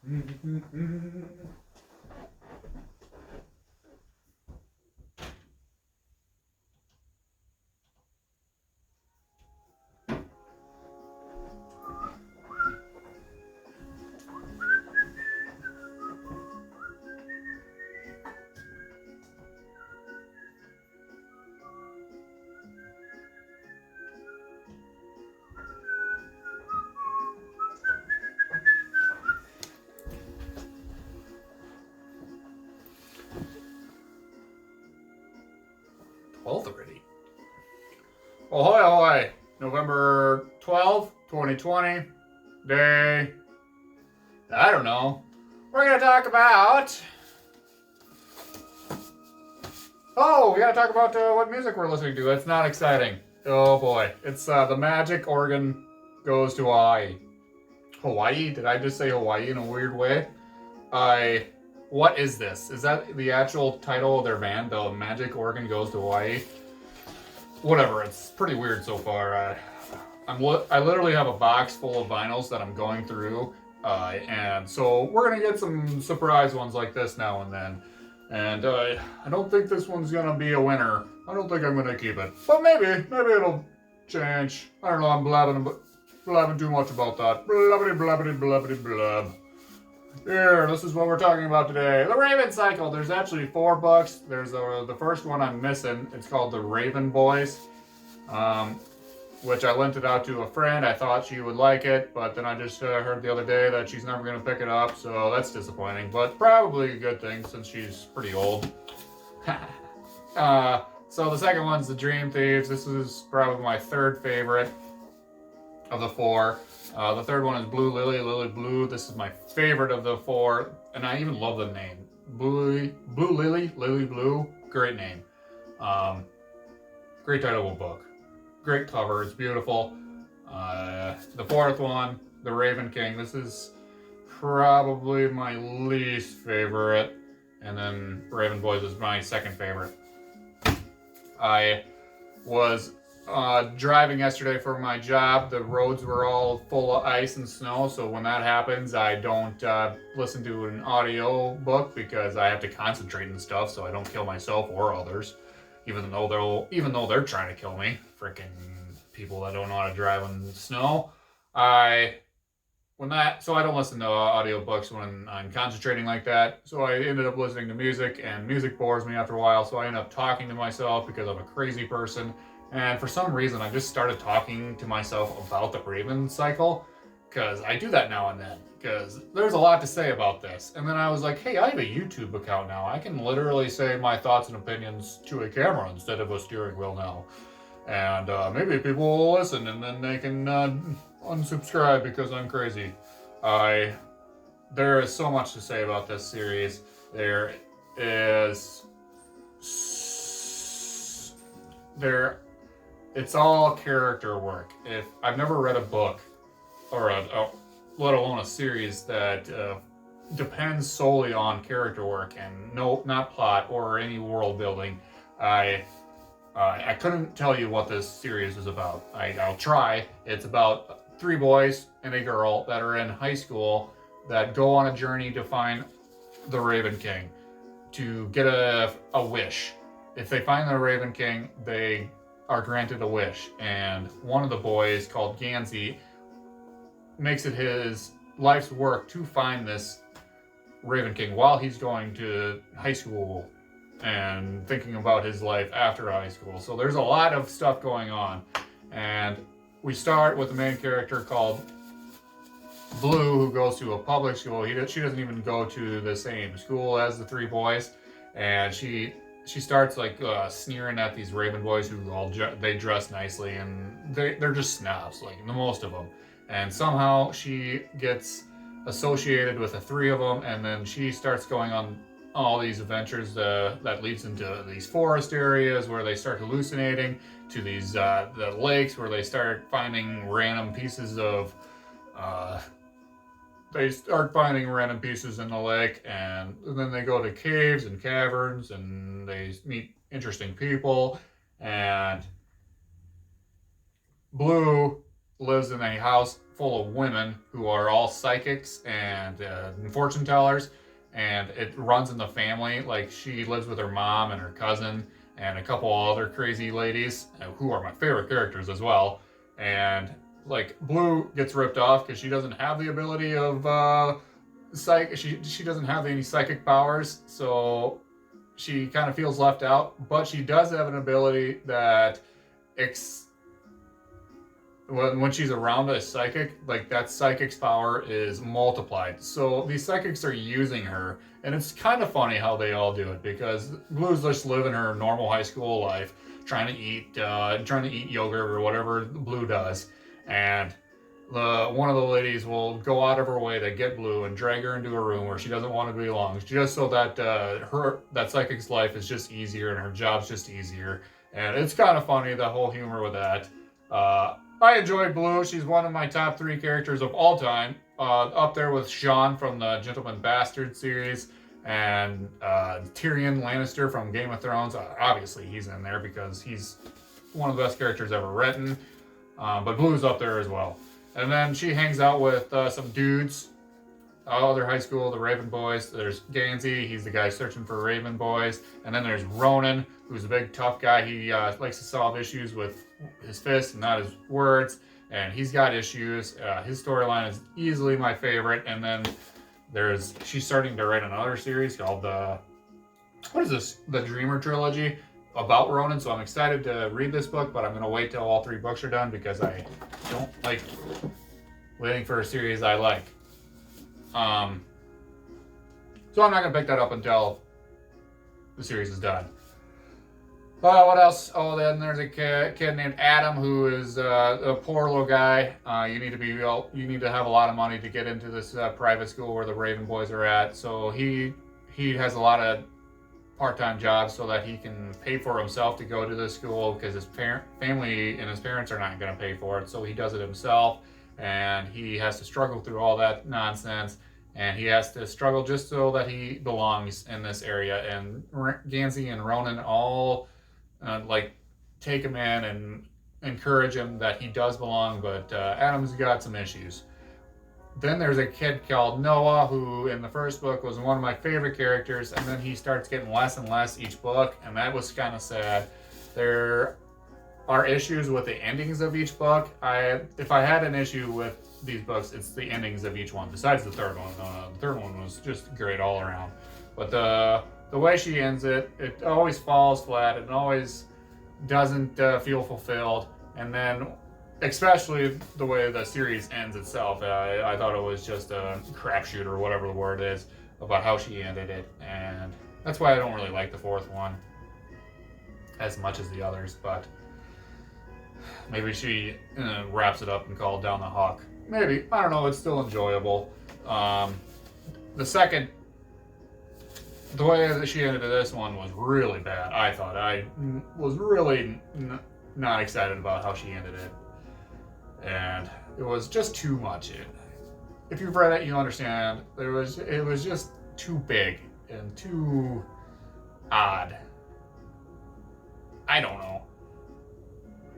Already. Ahoy, ahoy! November 12th, 2020. Day. I don't know. We're gonna talk about. Oh, we gotta talk about what music we're listening to. It's not exciting. Oh boy. It's The Magic Organ Goes to Hawaii. Hawaii? Did I just say Hawaii in a weird way? What is this? Is that the actual title of their band? The Magic Organ Goes to Hawaii? Whatever, it's pretty weird so far. I literally have a box full of vinyls that I'm going through, and so we're gonna get some surprise ones like this now and then. And I don't think this one's gonna be a winner. I don't think I'm gonna keep it, but maybe it'll change. I don't know. I'm blabbing too much about that. Blabbity blabbity blabbity blab. Here, this is what we're talking about today. The Raven Cycle. There's actually 4 books. There's the first one I'm missing. It's called The Raven Boys, which I lent it out to a friend. I thought she would like it, but then I just heard the other day that she's never going to pick it up, so that's disappointing, but probably a good thing since she's pretty old. So the second one's The Dream Thieves. This is probably my third favorite of the 4. The third one is Blue Lily, Lily Blue. This is my favorite of the 4, and I even love the name. Blue Lily, Lily Blue. Great name. Great title of a book. Great cover. It's beautiful. The fourth one, The Raven King. This is probably my least favorite, and then Raven Boys is my second favorite. I was driving yesterday for my job. The roads were all full of ice and snow, so when that happens, I don't listen to an audio book because I have to concentrate and stuff, so I don't kill myself or others, even though they're trying to kill me. Freaking people that don't know how to drive in snow. So I don't listen to audiobooks when I'm concentrating like that. So I ended up listening to music, and music bores me after a while, so I end up talking to myself because I'm a crazy person. And for some reason, I just started talking to myself about the Raven Cycle, because I do that now and then, because there's a lot to say about this. And then I was like, hey, I have a YouTube account now. I can literally say my thoughts and opinions to a camera instead of a steering wheel now. And maybe people will listen, and then they can unsubscribe because I'm crazy. There is so much to say about this series. It's all character work. If I've never read a book, or let alone a series that depends solely on character work and not plot or any world building. I couldn't tell you what this series is about. I'll try. It's about 3 boys and a girl that are in high school that go on a journey to find the Raven King, to get a wish. If they find the Raven King, they are granted a wish. And one of the boys, called Gansey, makes it his life's work to find this Raven King while he's going to high school and thinking about his life after high school. So there's a lot of stuff going on. And we start with the main character called Blue, who goes to a public school. She doesn't even go to the same school as the 3 boys. And she starts like sneering at these Raven boys who they dress nicely, and they're just snobs, like the most of them. And somehow she gets associated with the 3 of them, and then she starts going on all these adventures that leads into these forest areas where they start hallucinating, to these the lakes where they start finding random pieces of in the lake, and then they go to caves and caverns, and they meet interesting people. And Blue lives in a house full of women who are all psychics and fortune tellers, and it runs in the family. Like, she lives with her mom and her cousin and a couple other crazy ladies who are my favorite characters as well. And like, Blue gets ripped off because she doesn't have the ability of she doesn't have any psychic powers, so she kind of feels left out. But she does have an ability that when she's around a psychic, like, that psychic's power is multiplied. So these psychics are using her, and it's kind of funny how they all do it, because Blue's just living her normal high school life, trying to eat yogurt or whatever Blue does, and one of the ladies will go out of her way to get Blue and drag her into a room where she doesn't want to belong, just so that that psychic's life is just easier and her job's just easier. And it's kind of funny, the whole humor with that. I enjoy Blue. She's one of my top 3 characters of all time, up there with Sean from the Gentleman Bastard series, and Tyrion Lannister from Game of Thrones. Obviously, he's in there because he's one of the best characters ever written. But Blue's up there as well. And then she hangs out with some dudes, other high school, the Raven Boys. There's Gansey, he's the guy searching for Raven Boys. And then there's Ronan, who's a big tough guy. He likes to solve issues with his fists and not his words. And he's got issues. His storyline is easily my favorite. And then she's starting to write another series called the Dreamer Trilogy about Ronan. So I'm excited to read this book, but I'm going to wait till all 3 books are done because I don't like waiting for a series I like. So I'm not going to pick that up until the series is done. What else? Oh, then there's a kid named Adam who is a poor little guy. You need to have a lot of money to get into this private school where the Raven Boys are at. So he has a lot of part-time jobs so that he can pay for himself to go to this school, because his family and his parents are not going to pay for it. So he does it himself, and he has to struggle through all that nonsense, and he has to struggle just so that he belongs in this area. And Gansey and Ronan all take him in and encourage him that he does belong, but Adam's got some issues. Then there's a kid called Noah, who in the first book was one of my favorite characters, and then he starts getting less and less each book, and that was kind of sad. There are issues with the endings of each book. If I had an issue with these books, it's the endings of each one, besides the third one. The third one was just great all around. But the way she ends it, it always falls flat. It always doesn't feel fulfilled. And then, especially the way the series ends itself, I thought it was just a crapshoot, or whatever the word is, about how she ended it. And that's why I don't really like the 4th one as much as the others. But maybe she wraps it up and calls down the hawk. Maybe. I don't know. It's still enjoyable. The way that she ended this one was really bad, I thought. I was really not excited about how she ended it. And it was just too much. If you've read it, you understand. It was just too big and too odd. I don't know.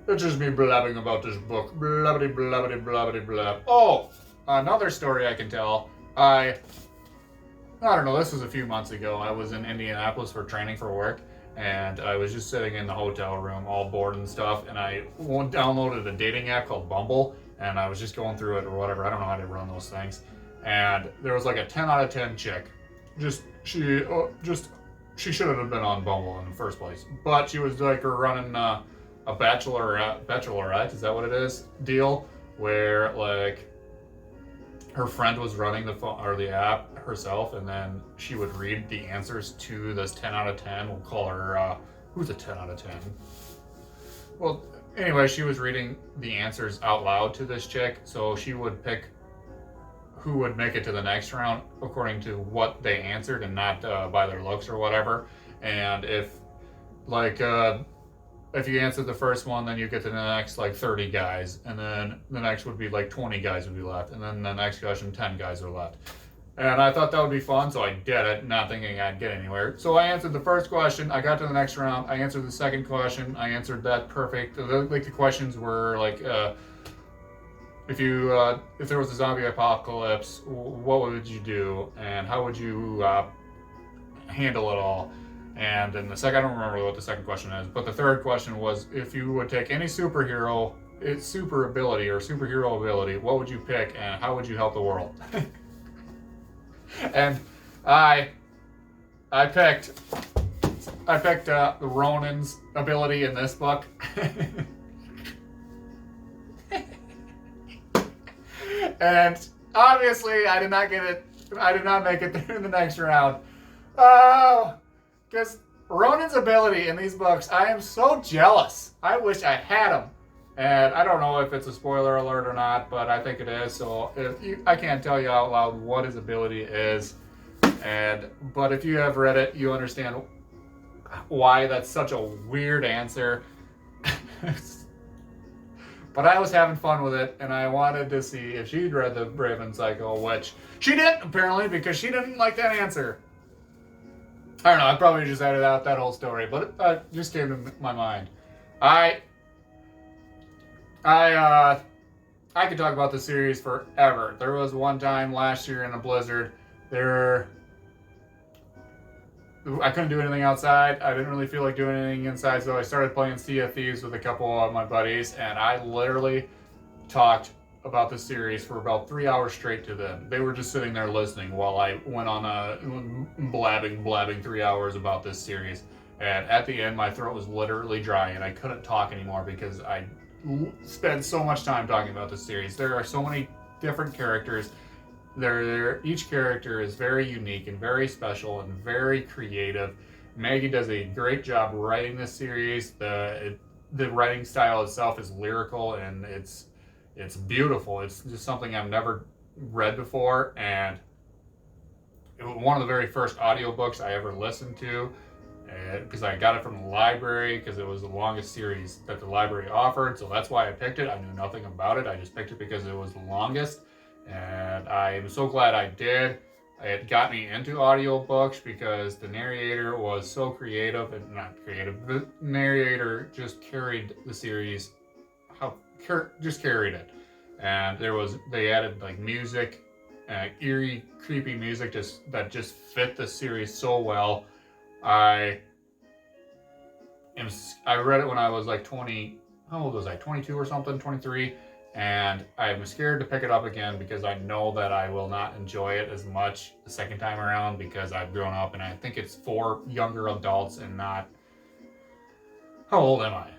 It's just me blabbing about this book. Blabbity, blabbity, blabbity, blab. Oh, another story I can tell. I don't know, this was a few months ago. I was in Indianapolis for training for work, and I was just sitting in the hotel room all bored and stuff, and I downloaded a dating app called Bumble, and I was just going through it or whatever. I don't know how to run those things. And there was like a 10 out of 10 chick. She shouldn't have been on Bumble in the first place. But she was like running a bachelorette, is that what it is? Deal, where like her friend was running the phone or the app herself, and then she would read the answers to this 10 out of 10. We'll call her, who's a 10 out of 10? Well, anyway, she was reading the answers out loud to this chick, so she would pick who would make it to the next round according to what they answered and not by their looks or whatever. And if you answered the first one, then you get to the next 30 guys, and then the next would be 20 guys would be left, and then the next question 10 guys are left. And I thought that would be fun, so I did it, not thinking I'd get anywhere. So I answered the first question, I got to the next round, I answered the second question, I answered that perfect. The questions were if there was a zombie apocalypse, what would you do, and how would you handle it all? And then I don't remember what the second question is, but the third question was, if you would take any superhero, its super ability or superhero ability, what would you pick, and how would you help the world? And I picked the Ronin's ability in this book. And obviously, I did not get it. I did not make it through the next round. Oh, because Ronin's ability in these books, I am so jealous. I wish I had him. And I don't know if it's a spoiler alert or not, but I think it is. So I can't tell you out loud what his ability is. But if you have read it, you understand why that's such a weird answer. But I was having fun with it, and I wanted to see if she'd read the Raven Cycle, which she didn't, apparently, because she didn't like that answer. I don't know, I probably just edited out that whole story, but it just came to my mind. I could talk about this series forever. There was one time last year in a blizzard, I couldn't do anything outside. I didn't really feel like doing anything inside, so I started playing Sea of Thieves with a couple of my buddies, and I literally talked about the series for about 3 hours straight to them. They were just sitting there listening while I went on a blabbing 3 hours about this series. And at the end, my throat was literally dry, and I couldn't talk anymore because I spent so much time talking about this series. There are so many different characters. Each character is very unique and very special and very creative. Maggie does a great job writing this series. The writing style itself is lyrical, and it's beautiful. It's just something I've never read before, and it was one of the very first audiobooks I ever listened to, because I got it from the library because it was the longest series that the library offered, so that's why I picked it. I knew nothing about it. I just picked it because it was the longest. And I am so glad I did. It got me into audiobooks because the narrator was so creative, and not creative, the narrator just carried the series, just carried it. And they added like music, eerie, creepy music that just fit the series so well. I read it when I was like 20, how old was I, 22 or something, 23? And I'm scared to pick it up again because I know that I will not enjoy it as much the second time around because I've grown up, and I think it's for younger adults and not... How old am I?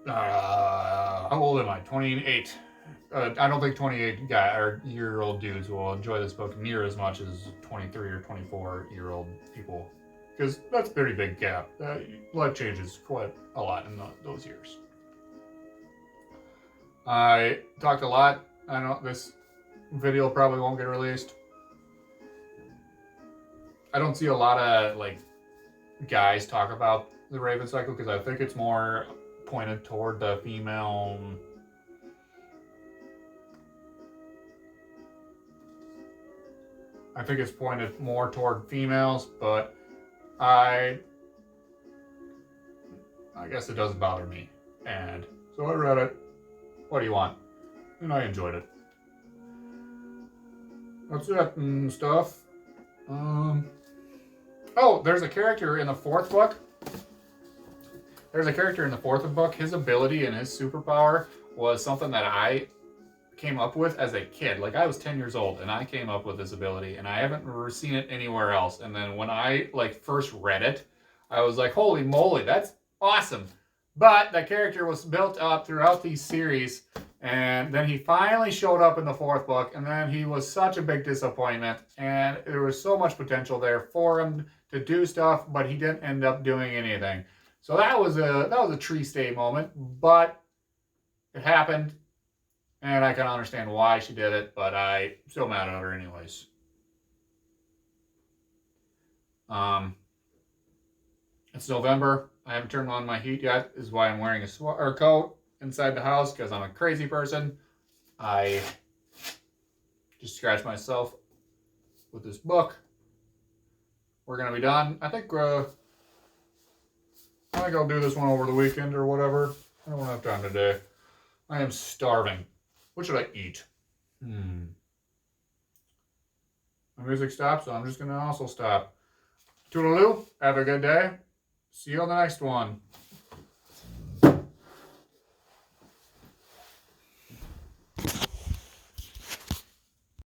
How old am I? 28. I don't think 28-year-old dudes will enjoy this book near as much as 23 or 24-year-old people, because that's a pretty big gap. Life changes quite a lot in those years. I talked a lot. I know this video probably won't get released. I don't see a lot of like guys talk about the Raven Cycle because I think it's more pointed toward the female. I think it's pointed more toward females, but I guess it doesn't bother me. And so I read it. What do you want? And I enjoyed it. That's it and stuff. Oh, there's a character in the fourth book. His ability and his superpower was something that I came up with as a kid. Like, I was 10 years old and I came up with this ability, and I haven't seen it anywhere else. And then when I first read it, I was like, holy moly, that's awesome. But that character was built up throughout these series, and then he finally showed up in the fourth book, and then he was such a big disappointment, and there was so much potential there for him to do stuff, but he didn't end up doing anything. So that was a tree stay moment, but it happened, and I can understand why she did it, but I'm still mad at her anyways. It's November. I haven't turned on my heat yet. This is why I'm wearing a coat inside the house, because I'm a crazy person. I just scratched myself with this book. We're gonna be done. I think I'll do this one over the weekend or whatever. I don't have time today. I am starving. What should I eat? Hmm. My music stopped, so I'm just going to also stop. Toodaloo. Have a good day. See you on the next one.